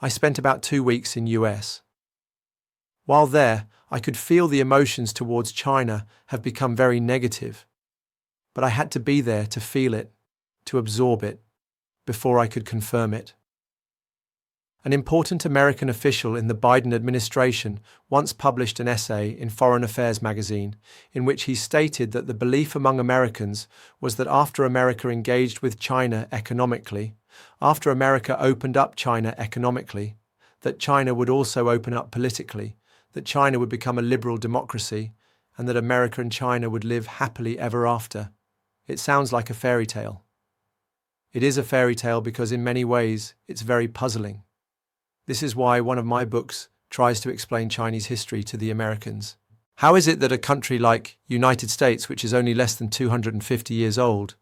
I spent about 2 weeks in US. While there, I could feel the emotions towards China have become very negative. But I had to be there to feel it, to absorb it, before I could confirm it. An important American official in the Biden administration once published an essay in Foreign Affairs magazine in which he stated that the belief among Americans was that after America engaged with China economically, after America opened up China economically, that China would also open up politically, that China would become a liberal democracy, and that America and China would live happily ever after. It sounds like a fairy tale. It is a fairy tale because in many ways it's very puzzling. This is why one of my books tries to explain Chinese history to the Americans. How is it that a country like United States, which is only less than 250 years old,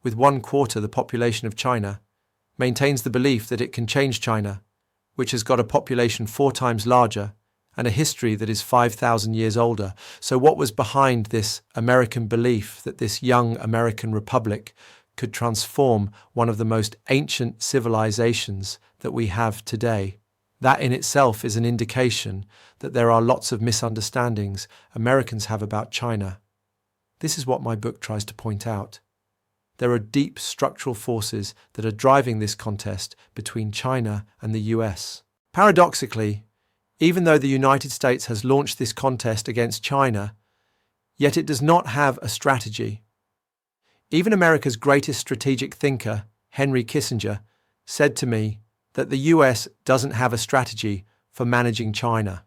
with 1/4 the population of China, maintains the belief that it can change China, which has got a population 4 times larger and a history that is 5,000 years older? So what was behind this American belief that this young American republic could transform one of the most ancient civilizations that we have today? That in itself is an indication that there are lots of misunderstandings Americans have about China. This is what my book tries to point out. There are deep structural forces that are driving this contest between China and the US. Paradoxically, even though the United States has launched this contest against China, yet it does not have a strategy. Even America's greatest strategic thinker, Henry Kissinger, said to me that the US doesn't have a strategy for managing China.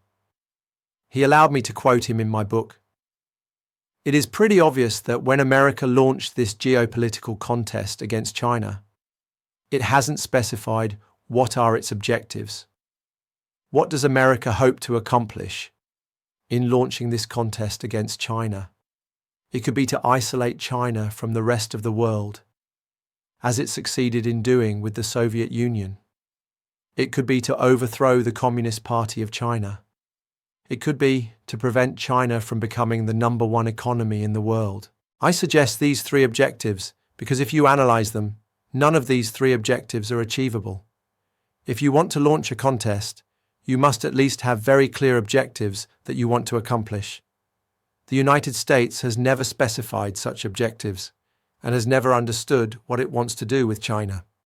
He allowed me to quote him in my book. It is pretty obvious that when America launched this geopolitical contest against China, it hasn't specified what are its objectives. What does America hope to accomplish in launching this contest against China? It could be to isolate China from the rest of the world, as it succeeded in doing with the Soviet Union. It could be to overthrow the Communist Party of China. It could be to prevent China from becoming the #1 economy in the world. I suggest these 3 objectives because if you analyze them, none of these 3 objectives are achievable. If you want to launch a contest, you must at least have very clear objectives that you want to accomplish. The United States has never specified such objectives and has never understood what it wants to do with China.